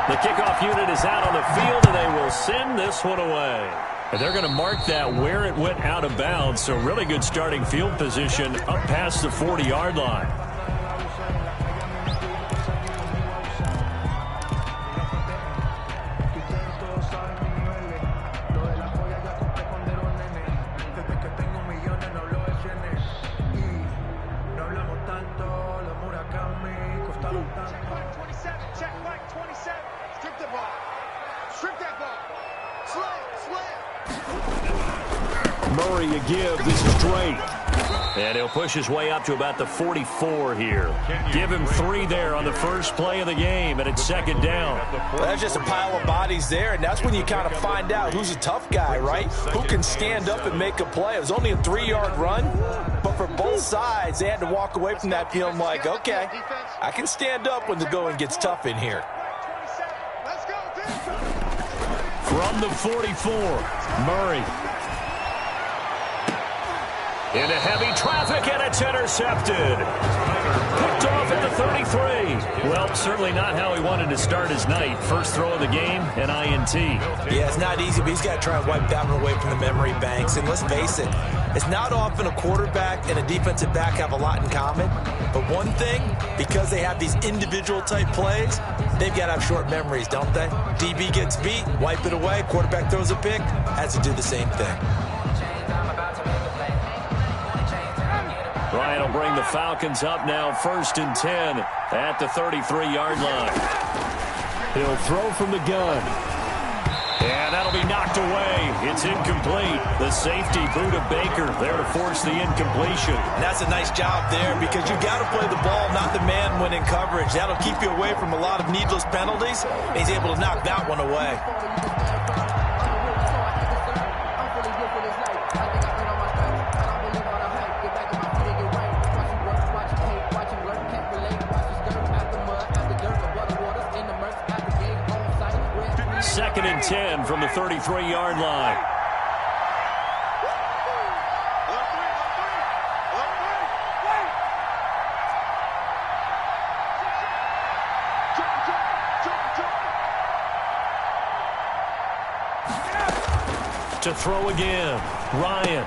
The kickoff unit is out on the field, and they will send this one away. And they're going to mark that where it went out of bounds, so really good starting field position up past the 40-yard line. Murray a give. This is Drake. And he'll push his way up to about the 44 here. Give him 3 there on the first play of the game, and it's second down. Well, that's just a pile of bodies there, and that's when you kind of find out who's a tough guy, right? Who can stand up and make a play. It was only a 3-yard run, but for both sides, they had to walk away from that feeling like, okay, I can stand up when the going gets tough in here. From the 44, Murray. Into heavy traffic, and it's intercepted. Picked off at the 33. Well, certainly not how he wanted to start his night. First throw of the game, an INT. Yeah, it's not easy, but he's got to try and wipe that one away from the memory banks. And let's face it, it's not often a quarterback and a defensive back have a lot in common. But one thing, because they have these individual type plays, they've got to have short memories, don't they? DB gets beat, wipe it away, quarterback throws a pick, has to do the same thing. Ryan will bring the Falcons up now, 1st and 10 at the 33-yard line. He'll throw from the gun. And that'll be knocked away. It's incomplete. The safety, Buda Baker, there to force the incompletion. And that's a nice job there because you've got to play the ball, not the man when in coverage. That'll keep you away from a lot of needless penalties. He's able to knock that one away. Second and 10 from the 33-yard line. To throw again. Ryan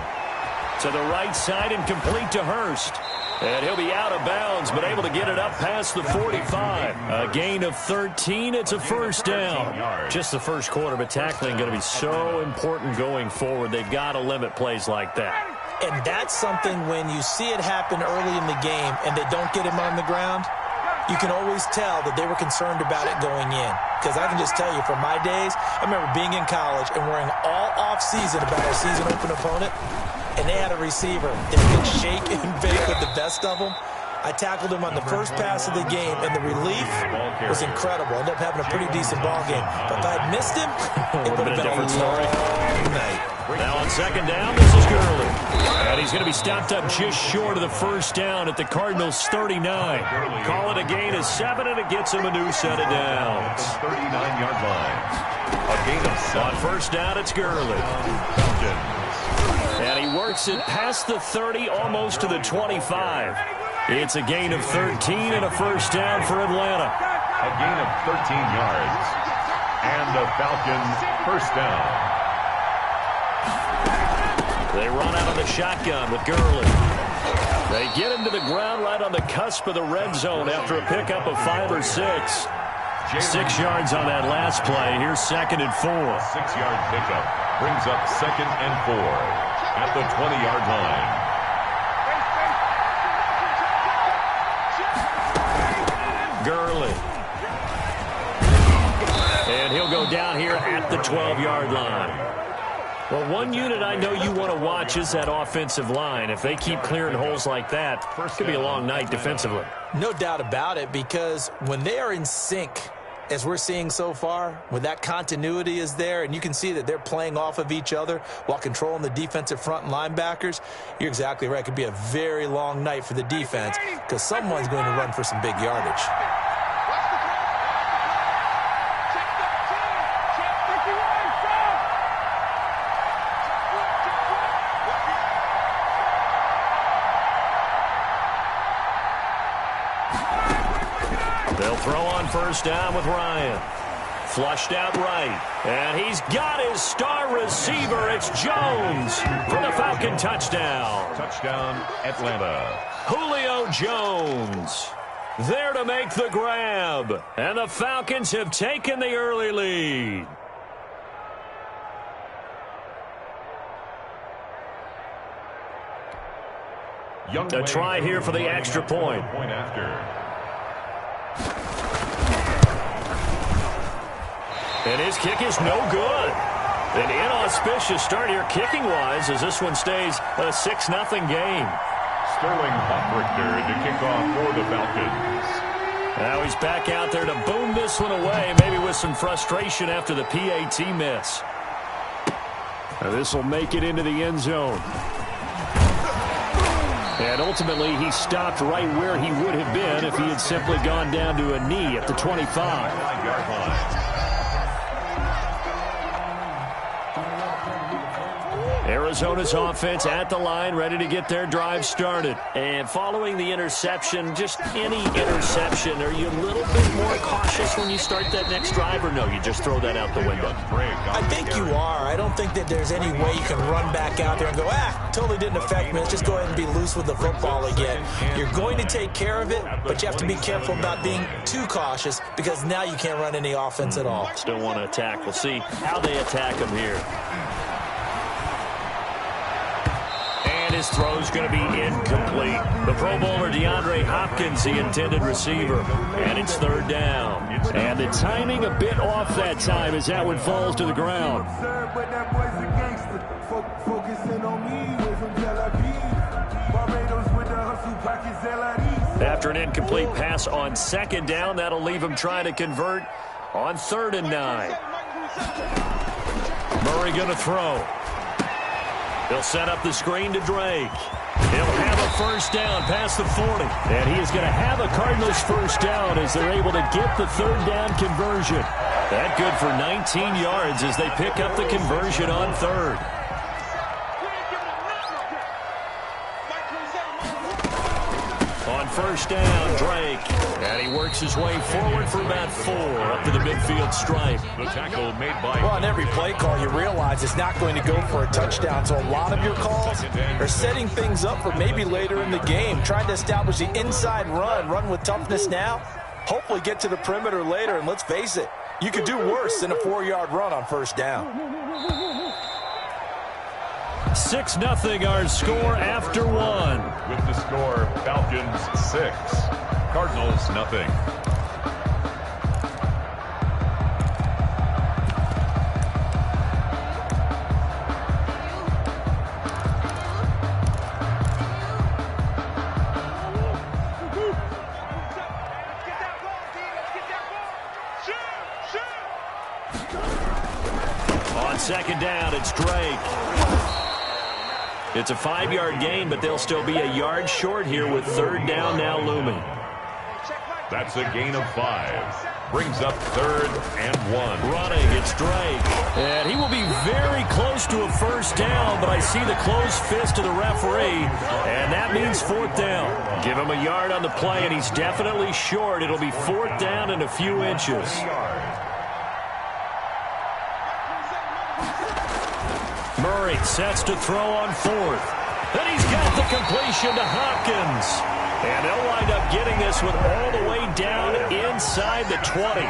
to the right side and complete to Hurst. And he'll be out of bounds, but able to get it up past the 45. A gain of 13. It's a first down. Just the first quarter, but tackling going to be so important going forward. They've got to limit plays like that. And that's something when you see it happen early in the game and they don't get him on the ground, you can always tell that they were concerned about it going in. Because I can just tell you, from my days, I remember being in college and worrying all off-season about our season open opponent. And they had a receiver that could shake and bake with the best of them. I tackled him on the first pass of the game, and the relief was incredible. Ended up having a pretty decent ball game. But if I had missed him, it would have been a different story. Night. Now on second down, this is Gurley. And he's going to be stopped up just short of the first down at the Cardinals' 39. Call it a gain of 7, and it gets him a new set of downs. 39-yard line. A gain of 7. On first down, it's Gurley. And he works it past the 30, almost to the 25. It's a gain of 13 and a first down for Atlanta. A gain of 13 yards. And the Falcons first down. They run out of the shotgun with Gurley. They get him to the ground right on the cusp of the red zone after a pickup of 5 or 6. 6 yards on that last play. Here's 2nd and 4. 6-yard pickup brings up 2nd and 4. At the 20-yard line. Gurley. And he'll go down here at the 12-yard line. Well, one unit I know you want to watch is that offensive line. If they keep clearing holes like that, it could be a long night defensively. No doubt about it, because when they are in sync, as we're seeing so far, when that continuity is there and you can see that they're playing off of each other while controlling the defensive front and linebackers, you're exactly right. It could be a very long night for the defense because someone's going to run for some big yardage. They'll throw on first down with Ryan. Flushed out right. And he's got his star receiver. It's Jones for the Falcon touchdown. Touchdown, Atlanta. Julio Jones there to make the grab. And the Falcons have taken the early lead. A try here for the extra point. And his kick is no good. An inauspicious start here kicking-wise as this one stays a 6-0 game. Sterling Hoffrichter to kick off for the Falcons. Now he's back out there to boom this one away, maybe with some frustration after the PAT miss. Now this will make it into the end zone. And ultimately, he stopped right where he would have been if he had simply gone down to a knee at the 25. Arizona's offense at the line, ready to get their drive started. And following the interception, just any interception, are you a little bit more cautious when you start that next drive, or no, you just throw that out the window? I think you are. I don't think that there's any way you can run back out there and go, totally didn't affect me. Let's just go ahead and be loose with the football again. You're going to take care of it, but you have to be careful about being too cautious because now you can't run any offense at all. Still want to attack. We'll see how they attack him here. His throw's going to be incomplete. The Pro Bowler DeAndre Hopkins, the intended receiver. And it's third down. And the timing a bit off that time as that one falls to the ground. After an incomplete pass on second down, that'll leave him trying to convert on 3rd and 9. Murray going to throw. He'll set up the screen to Drake. He'll have a first down past the 40. And he is going to have a Cardinals first down as they're able to get the 3rd down conversion. That good for 19 yards as they pick up the conversion on 3rd. On first down, Drake. And he works his way forward for about 4 up to the midfield stripe. The tackle made by... Well, on every play call, you realize it's not going to go for a touchdown. So a lot of your calls are setting things up for maybe later in the game, trying to establish the inside run with toughness now, hopefully get to the perimeter later. And let's face it, you could do worse than a 4-yard run on first down. 6-0 our score after 1. With the score, Falcons 6, Cardinals nothing. On second down, it's Drake. It's a 5-yard gain, but they'll still be a yard short here with 3rd down now looming. That's a gain of 5. Brings up 3rd and 1. Running, it's Drake. And he will be very close to a first down, but I see the closed fist of the referee, and that means 4th down. Give him a yard on the play, and he's definitely short. It'll be 4th down and a few inches. Murray sets to throw on 4th. And he's got the completion to Hopkins. And they'll wind up getting this one all the way down inside the 20.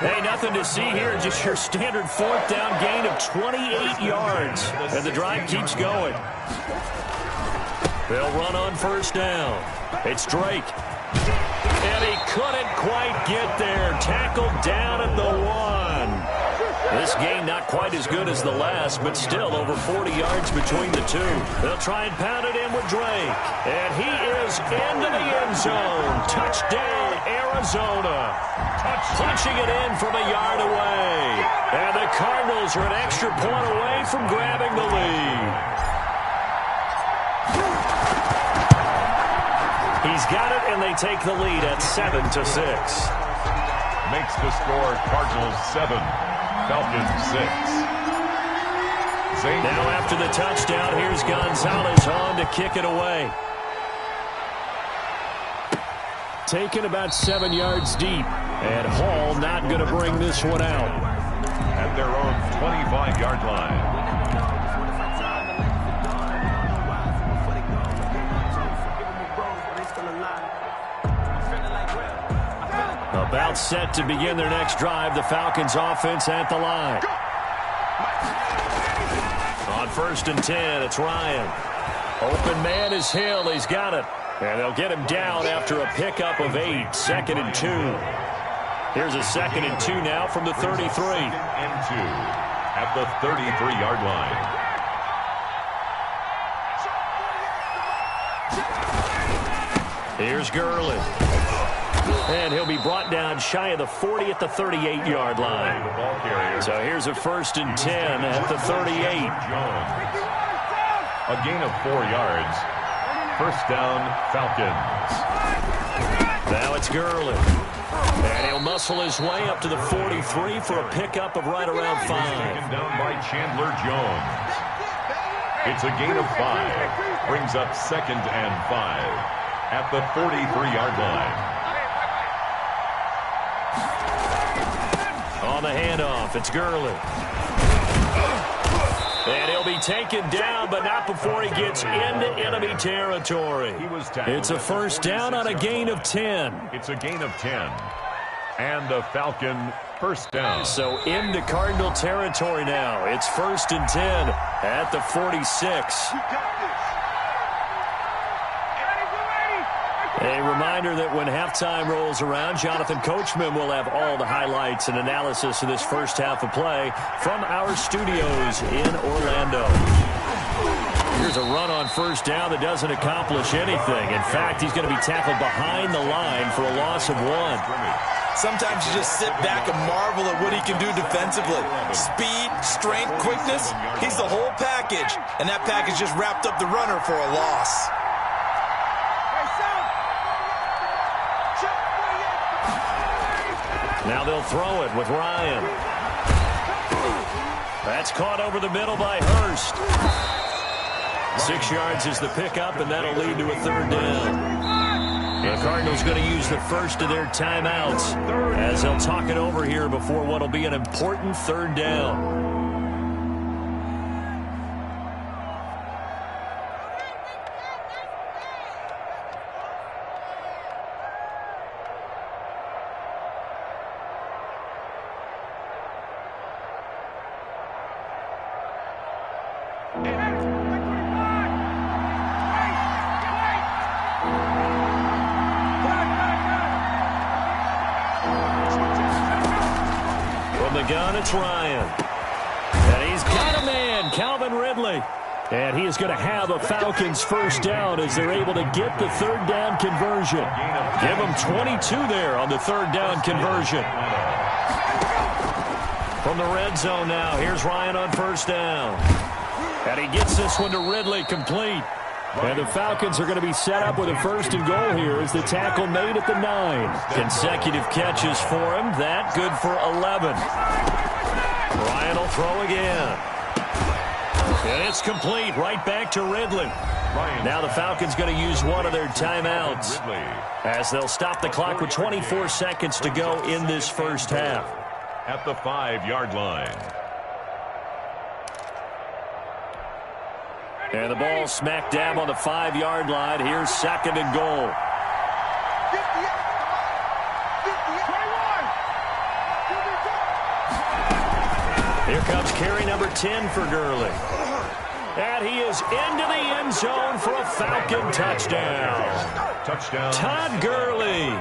Hey, nothing to see here, just your standard 4th down gain of 28 yards. And the drive keeps going. They'll run on first down. It's Drake. And he couldn't quite get there. Tackled down at the 1. This game not quite as good as the last, but still over 40 yards between the two. They'll try and pound it in with Drake. And he is into the end zone. Touchdown, Arizona. Punching it in from a yard away. And the Cardinals are an extra point away from grabbing the lead. He's got it, and they take the lead at 7-6. Makes the score Cardinals 7. Falcons 6. Now after the touchdown, here's Gonzalez on to kick it away. Taken about 7 yards deep, and Hall not going to bring this one out. at their own 25-yard line. About set to begin their next drive, the Falcons offense at the line. On 1st and 10, it's Ryan. Open man is Hill. He's got it. And they'll get him down after a pickup of 8. 2nd and 2. Here's a 2nd and 2 now from the 33. 2nd and 2 at the 33-yard line. Here's Gurley. And he'll be brought down shy of the 40 at the 38-yard line. So here's a 1st and 10 at the 38. A gain of 4 yards. 1st down, Falcons. Now it's Gurley. And he'll muscle his way up to the 43 for a pickup of right around 5. Taken down by Chandler Jones. It's a gain of 5. Brings up 2nd and 5 at the 43-yard line. On the handoff, it's Gurley. And he'll be taken down, but not before he gets into enemy territory. It's a 1st down on a gain of 10. It's a gain of 10. And the Falcon 1st down. So into Cardinal territory now. It's 1st and 10 at the 46. A reminder that when halftime rolls around, Jonathan Coachman will have all the highlights and analysis of this first half of play from our studios in Orlando. Here's a run on 1st down that doesn't accomplish anything. In fact, he's going to be tackled behind the line for a loss of 1. Sometimes you just sit back and marvel at what he can do defensively. Speed, strength, quickness, he's the whole package. And that package just wrapped up the runner for a loss. Now they'll throw it with Ryan. That's caught over the middle by Hurst. 6 yards is the pickup, and that'll lead to a 3rd down. The Cardinals going to use the first of their timeouts as they'll talk it over here before what will be an important 3rd down. Gun, it's Ryan. And he's got a man, Calvin Ridley. And he is going to have a Falcons 1st down as they're able to get the 3rd down conversion. Give them 22 there on the 3rd down conversion. From the red zone now, here's Ryan on 1st down. And he gets this one to Ridley, complete. And the Falcons are going to be set up with a 1st and goal here as the tackle made at the 9. Consecutive catches for him. That good for 11. Ryan will throw again. And it's complete right back to Ridley. Now the Falcons going to use one of their timeouts as they'll stop the clock with 24 seconds to go in this first half. At the 5-yard line. And the ball smack dab on the 5-yard line. Here's 2nd and goal. Here comes carry number 10 for Gurley. And he is into the end zone for a Falcon touchdown. Touchdown. Todd Gurley,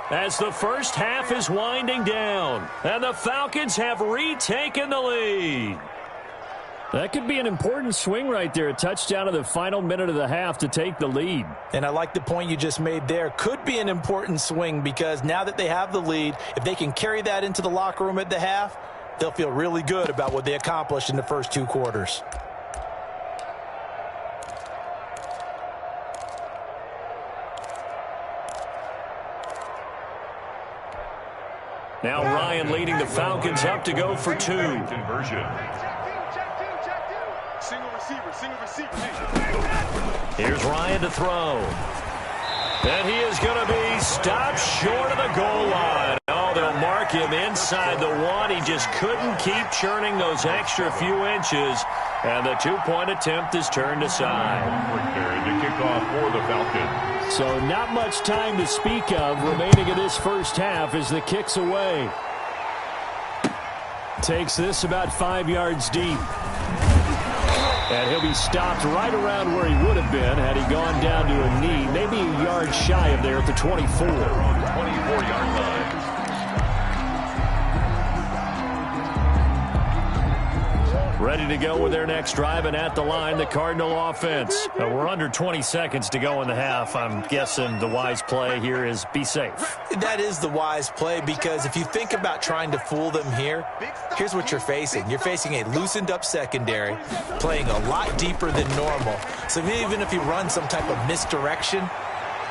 as the first half is winding down. And the Falcons have retaken the lead. That could be an important swing right there. A touchdown in the final minute of the half to take the lead. And I like the point you just made there. Could be an important swing because now that they have the lead, if they can carry that into the locker room at the half, they'll feel really good about what they accomplished in the first 2 quarters. Now Ryan leading the Falcons up to go for 2. Conversion. Single receiver. Here's Ryan to throw. And he is going to be stopped short of the goal line. Oh, they'll mark him inside the 1. He just couldn't keep churning those extra few inches, and the two-point attempt is turned aside. Prepared to kick off for the Falcons. So not much time to speak of remaining in this first half as the kick's away. Takes this about 5 yards deep. And he'll be stopped right around where he would have been had he gone down to a knee, maybe a yard shy of there at the 24. 24-yard line. Ready to go with their next drive, and at the line, the Cardinal offense. We're under 20 seconds to go in the half. I'm guessing the wise play here is be safe. That is the wise play, because if you think about trying to fool them here, here's what you're facing. You're facing a loosened-up secondary, playing a lot deeper than normal. So even if you run some type of misdirection,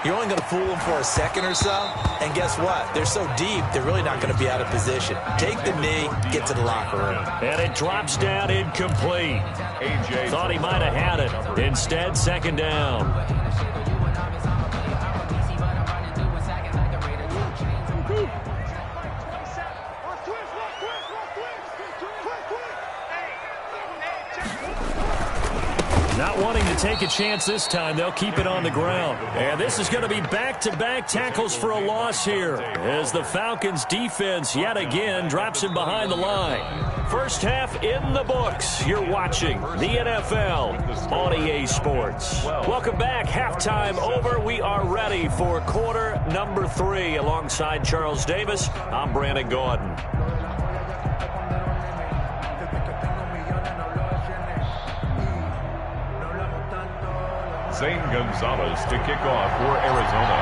you're only going to fool them for a second or so, and guess what? They're so deep, they're really not going to be out of position. Take the knee, get to the locker room. And it drops down incomplete. Thought he might have had it. Instead, second down. Not wanting to take a chance this time, they'll keep it on the ground. And this is going to be back-to-back tackles for a loss here as the Falcons defense yet again drops him behind the line. First half in the books. You're watching the NFL on EA Sports. Welcome back. Halftime over. We are ready for quarter number 3. Alongside Charles Davis, I'm Brandon Gordon. Zane Gonzalez to kick off for Arizona.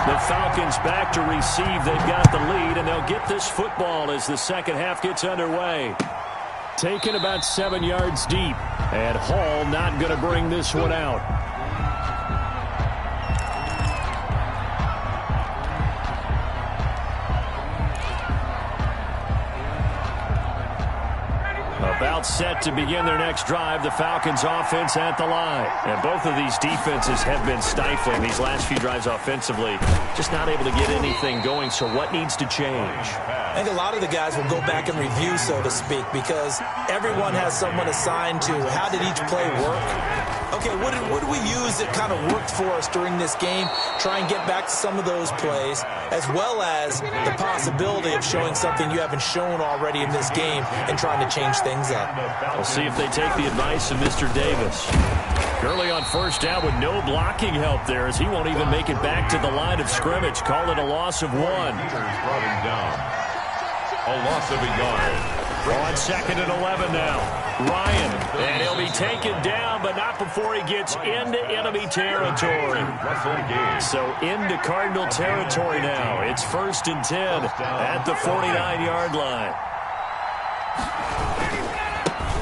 The Falcons back to receive. They've got the lead, and they'll get this football as the second half gets underway. Taken about 7 yards deep, and Hall not going to bring this one out. About set to begin their next drive, the Falcons offense at the line. And both of these defenses have been stifling these last few drives offensively. Just not able to get anything going, so what needs to change? I think a lot of the guys will go back and review, so to speak, because everyone has someone assigned to how did each play work. Okay, what did we use that kind of worked for us during this game? Try and get back to some of those plays, as well as the possibility of showing something you haven't shown already in this game and trying to change things up. We'll see if they take the advice of Mr. Davis. Gurley on first down with no blocking help there, as he won't even make it back to the line of scrimmage. Call it a loss of 1. Brought him down. A loss of a yard. On second and 11 now. Ryan, and he'll be taken down, but not before he gets into enemy territory. So into Cardinal territory now. It's 1st and 10 at the 49-yard line.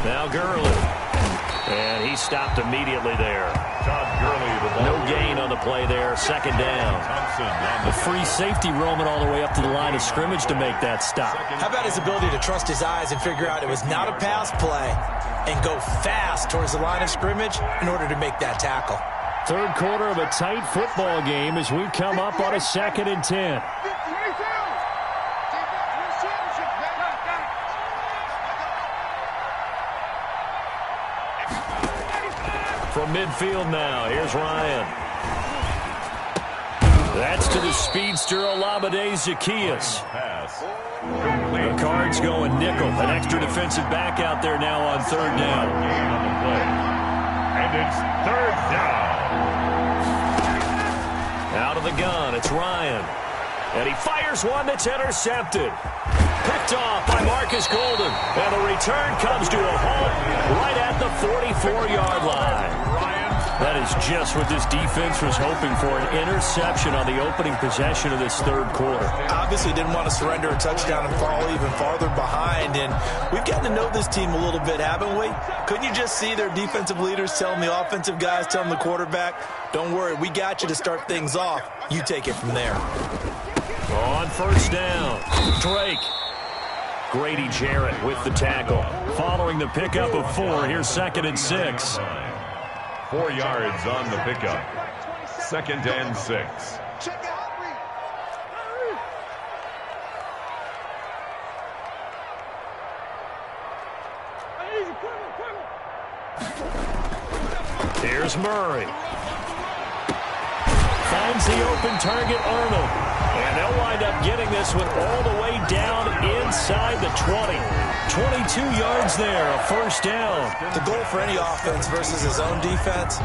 Now Gurley. And he stopped immediately there. No gain on the play there. Second down. The free safety roaming all the way up to the line of scrimmage to make that stop. How about his ability to trust his eyes and figure out it was not a pass play and go fast towards the line of scrimmage in order to make that tackle. Third quarter of a tight football game as we come up on a 2nd and 10. From midfield now, here's Ryan. That's to the speedster Olamide Zaccheaus. The Cards going nickel. An extra defensive back out there now on 3rd down. And it's 3rd down. Out of the gun, it's Ryan. And he fires one that's intercepted. Picked off by Marcus Golden. And the return comes to a halt right at the 44-yard line. That is just what this defense was hoping for, an interception on the opening possession of this third quarter. Obviously didn't want to surrender a touchdown and fall even farther behind, and we've gotten to know this team a little bit, haven't we? Couldn't you just see their defensive leaders telling the offensive guys, telling the quarterback, don't worry, we got you to start things off. You take it from there. On first down, Drake. Grady Jarrett with the tackle. Following the pickup of 4, here's 2nd and 6. 4 yards on the pickup. 2nd and 6. Here's Murray. Finds the open target, Arnold. And they'll wind up getting this one all the way down inside the 20. 22 yards there, a first down. The goal for any offense versus his own defense,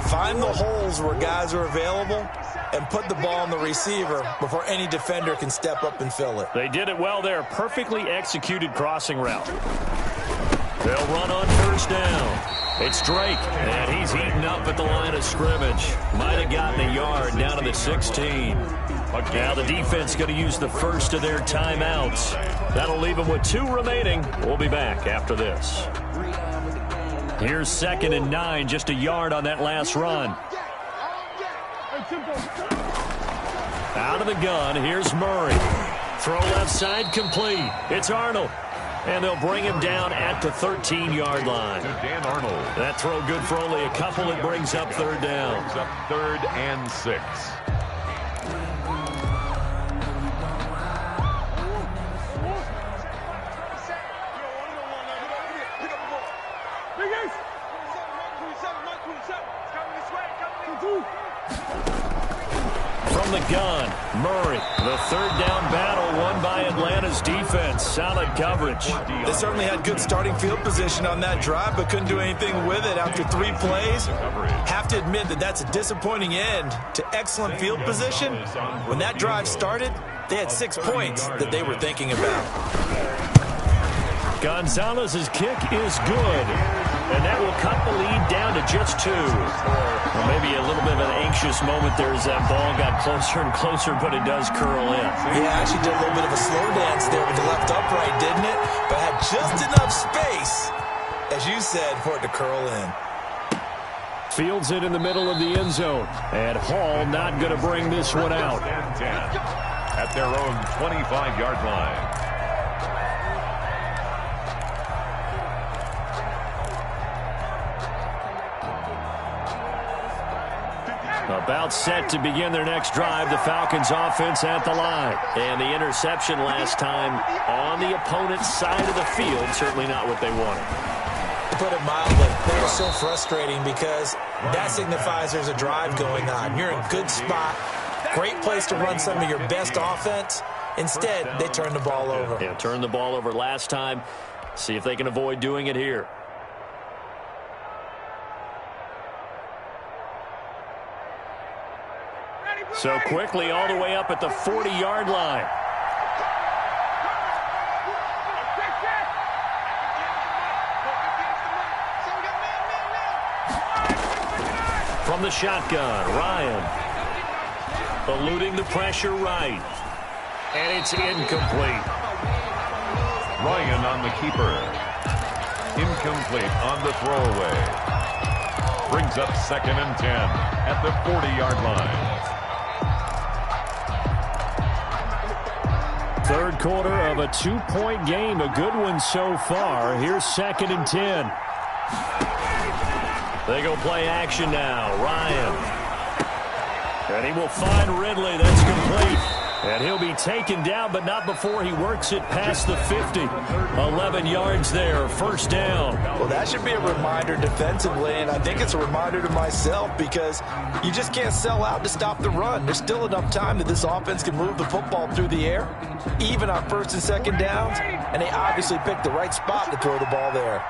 find the holes where guys are available and put the ball on the receiver before any defender can step up and fill it. They did it well there. Perfectly executed crossing route. They'll run on first down. It's Drake, and he's eaten up at the line of scrimmage. Might have gotten a yard down to the 16. Now the defense going to use the first of their timeouts. That'll leave them with 2 remaining. We'll be back after this. Here's 2nd and 9, just a yard on that last run. Out of the gun, here's Murray. Throw left side complete. It's Arnold. And they'll bring him down at the 13-yard line. Dan Arnold. That throw good for only a couple. It brings up 3rd down. Brings up 3rd and 6. From the gun, Murray. The 3rd down battle won by Atlanta's defense. Solid coverage. They certainly had good starting field position on that drive, but couldn't do anything with it after 3 plays. Have to admit that that's a disappointing end to excellent field position. When that drive started, they had 6 points that they were thinking about. Gonzalez's kick is good, and that will cut the lead down to just 2. Well, maybe a little bit of an anxious moment there as that ball got closer and closer, but it does curl in. Yeah, actually did a little bit of a slow dance there with the left upright, didn't it? But had just enough space, as you said, for it to curl in. Fields it in the middle of the end zone, and Hall not going to bring this one out. At their own 25-yard line. About set to begin their next drive, the Falcons offense at the line. And the interception last time on the opponent's side of the field, certainly not what they wanted. To put it mildly, that was so frustrating because that signifies there's a drive going on. You're in a good spot, great place to run some of your best offense. Instead, they turn the ball over. Yeah, turned the ball over last time. See if they can avoid doing it here. So quickly all the way up at the 40-yard line. From the shotgun, Ryan. Eluding the pressure right. And it's incomplete. Ryan on the keeper. Incomplete on the throwaway. Brings up 2nd and 10 at the 40-yard line. 3rd quarter of a 2-point game. A good one so far. Here's 2nd and 10. They go play action now. Ryan. And he will find Ridley. That's complete. And he'll be taken down, but not before he works it past the 50. 11 yards there, 1st down. Well, that should be a reminder defensively, and I think it's a reminder to myself because you just can't sell out to stop the run. There's still enough time that this offense can move the football through the air, even on 1st and 2nd downs, and they obviously picked the right spot to throw the ball there.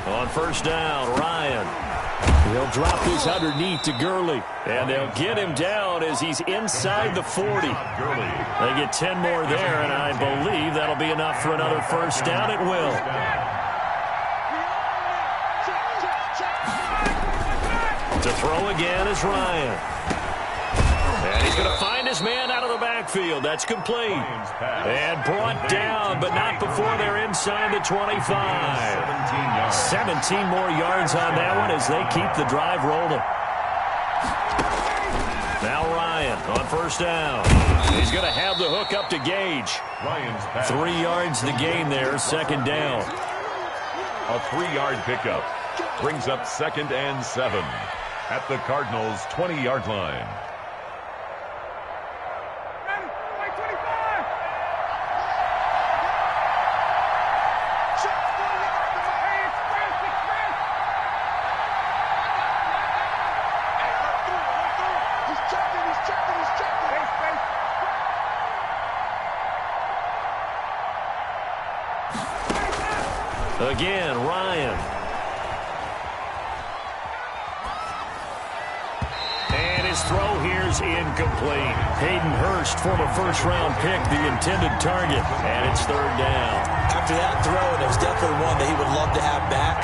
On 1st down, Ryan. He'll drop this underneath to Gurley. And they'll get him down as he's inside the 40. They get 10 more there, and I believe that'll be enough for another 1st down. It will. To throw again is Ryan. And he's going to find his man out of the backfield. That's complete. And brought down, but not before they're inside the 25. 17 more yards on that one as they keep the drive rolling. Now Ryan on 1st down. He's going to have the hook up to Gage. 3 yards the gain there, 2nd down. A 3-yard pickup. Brings up 2nd and 7 at the Cardinals' 20-yard line. Again, Ryan. And his throw here's incomplete. Hayden Hurst, former first-round pick, the intended target. And it's 3rd down. After that throw, and it was definitely one that he would love to have back,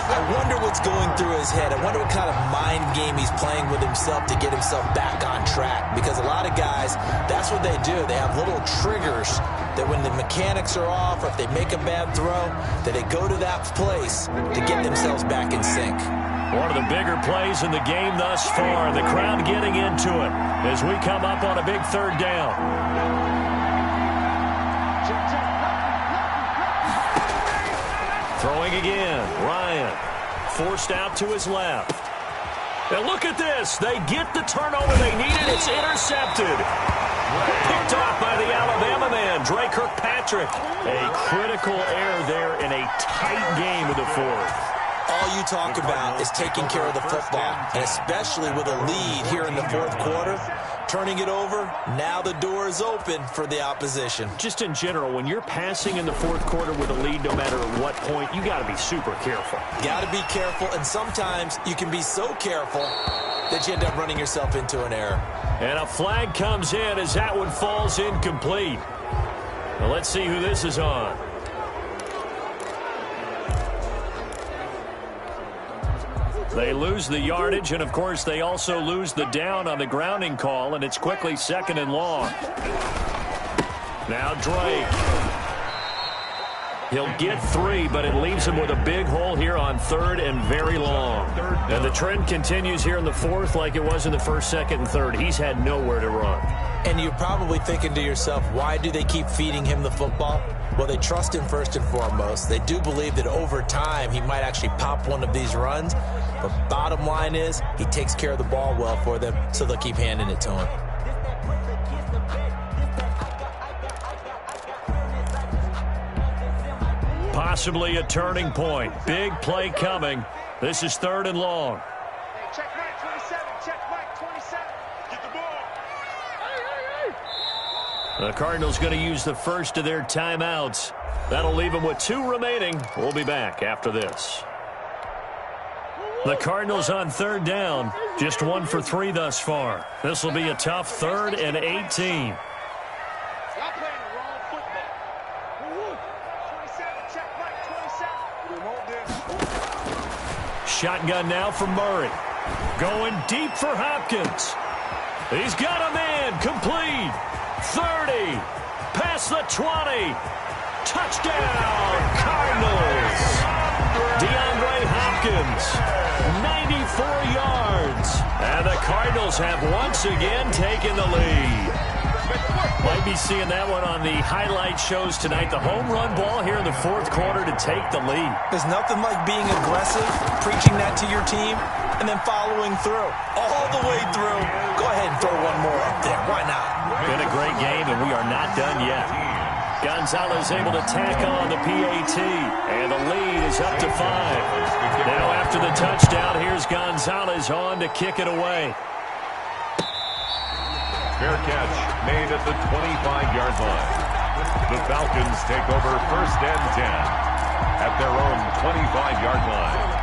I wonder what's going through his head. I wonder what kind of mind game he's playing with himself to get himself back on track. Because a lot of guys, that's what they do. They have little triggers that when the mechanics are off or if they make a bad throw, that they go to that place to get themselves back in sync. One of the bigger plays in the game thus far. The crowd getting into it as we come up on a big 3rd down. Throwing again. Ryan forced out to his left. And look at this. They get the turnover they needed. It's intercepted. Picked off by the Alabama man, Dre Kirkpatrick. A critical error there in a tight game of the 4th. All you talk about is taking care of the football, and especially with a lead here in the 4th quarter. Turning it over, now the door is open for the opposition. Just in general, when you're passing in the 4th quarter with a lead, no matter at what point, you got to be super careful. Got to be careful, and sometimes you can be so careful that you end up running yourself into an error. And a flag comes in as that one falls incomplete. Well, let's see who this is on. They lose the yardage, and, of course, they also lose the down on the grounding call, and it's quickly 2nd and long. Now Drake. He'll get 3, but it leaves him with a big hole here on 3rd and very long. And the trend continues here in the 4th like it was in the 1st, 2nd, and 3rd. He's had nowhere to run. And you're probably thinking to yourself, why do they keep feeding him the football? Well, they trust him first and foremost. They do believe that over time he might actually pop one of these runs. But bottom line is he takes care of the ball well for them, so they'll keep handing it to him. Possibly a turning point. Big play coming. This is 3rd and long. Check right 27. Check right 27. Get the ball. The Cardinals going to use the first of their timeouts. That'll leave them with 2 remaining. We'll be back after this. The Cardinals on 3rd down. Just 1 for 3 thus far. This will be a tough 3rd and 18. Shotgun now for Murray. Going deep for Hopkins. He's got a man. Complete. 30. Past the 20. Touchdown, Cardinals. DeAndre Hopkins. 94 yards. And the Cardinals have once again taken the lead. Might be seeing that one on the highlight shows tonight. The home run ball here in the 4th quarter to take the lead. There's nothing like being aggressive, preaching that to your team, and then following through. All the way through. Go ahead and throw one more up there. Why not? Been a great game, and we are not done yet. Gonzalez able to tack on the PAT, and the lead is up to 5. Now after the touchdown, here's Gonzalez on to kick it away. Fair catch made at the 25-yard line. The Falcons take over 1st and 10 at their own 25-yard line.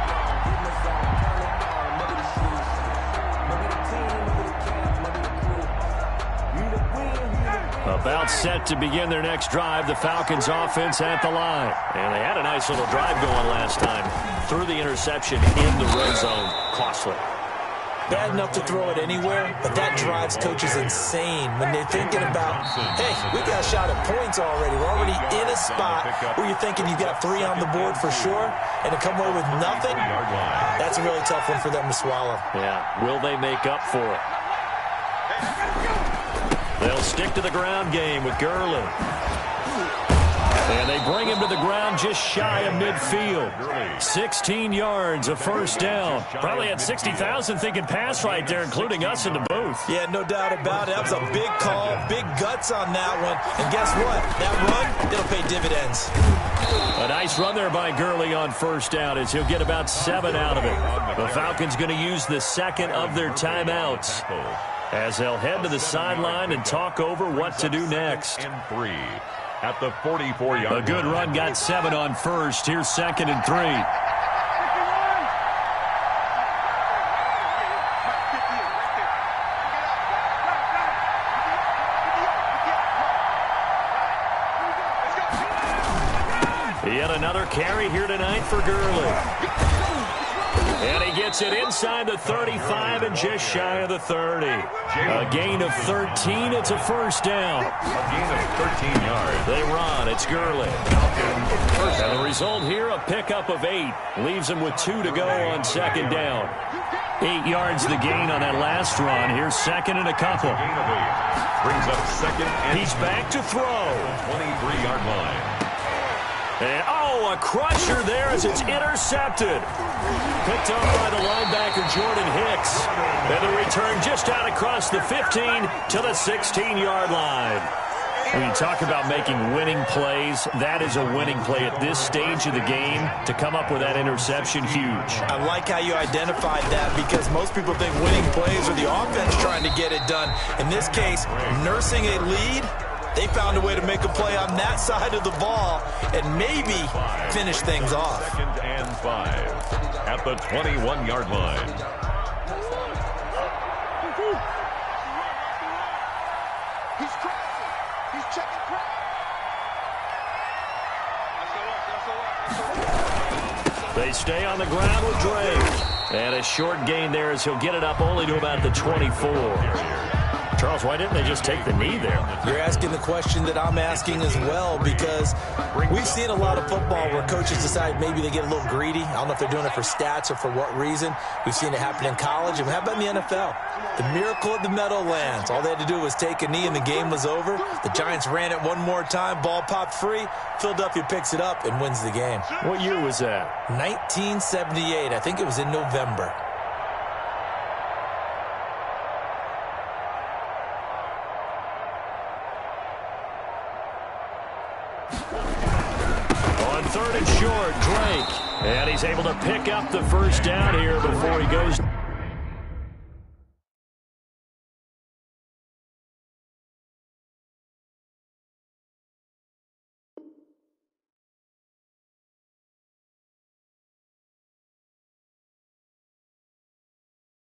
About set to begin their next drive, the Falcons offense at the line. And they had a nice little drive going last time. Threw the interception in the red zone. Costly. Bad enough to throw it anywhere, but that drives coaches insane when they're thinking about, hey, we got a shot at points already. We're already in a spot where you're thinking you got 3 on the board for sure, and to come away with nothing, that's a really tough one for them to swallow. Yeah, will they make up for it? They'll stick to the ground game with Gurley. And And they bring him to the ground just shy of midfield. 16 yards, a first down. Probably had 60,000 thinking pass right there, including us in the booth. Yeah, no doubt about it. That was a big call, big guts on that one. And guess what? That run, it'll pay dividends. A nice run there by Gurley on first down as he'll get about 7 out of it. The Falcons going to use the second of their timeouts as they'll head to the sideline and talk over what to do next. And 3 at the 44-yard line. A good run got 7 on first. Here's 2nd and 3. Yet another carry here tonight for Gurley. And he gets it inside the 35 and just shy of the 30. A gain of 13. It's a first down. A gain of 13 yards. They run. It's Gurley. And the result here, a pickup of 8. Leaves him with 2 to go on second down. 8 yards the gain on that last run. Here's 2nd and a couple. Gain of 8. Brings up 2nd and he's back to throw. 23-yard line. And, a crusher there as it's intercepted. Picked up by the linebacker, Jordan Hicks. And the return just out across the 15 to the 16-yard line. When you talk about making winning plays, that is a winning play at this stage of the game. To come up with that interception, huge. I like how you identified that because most people think winning plays are the offense trying to get it done. In this case, nursing a lead, they found a way to make a play on that side of the ball and maybe finish things off. 2nd and 5 at the 21-yard line. He's crossing. He's checking cross. They stay on the ground with Drake. And a short gain there as he'll get it up only to about the 24. Charles, why didn't they just take the knee there? You're asking the question that I'm asking as well because we've seen a lot of football where coaches decide maybe they get a little greedy. I don't know if they're doing it for stats or for what reason. We've seen it happen in college, and how about in the NFL? The miracle at the Meadowlands. All they had to do was take a knee, and the game was over. The Giants ran it one more time. Ball popped free. Philadelphia picks it up and wins the game. What year was that? 1978. I think it was in November. On 3rd and short, Drake. And he's able to pick up the first down here before he goes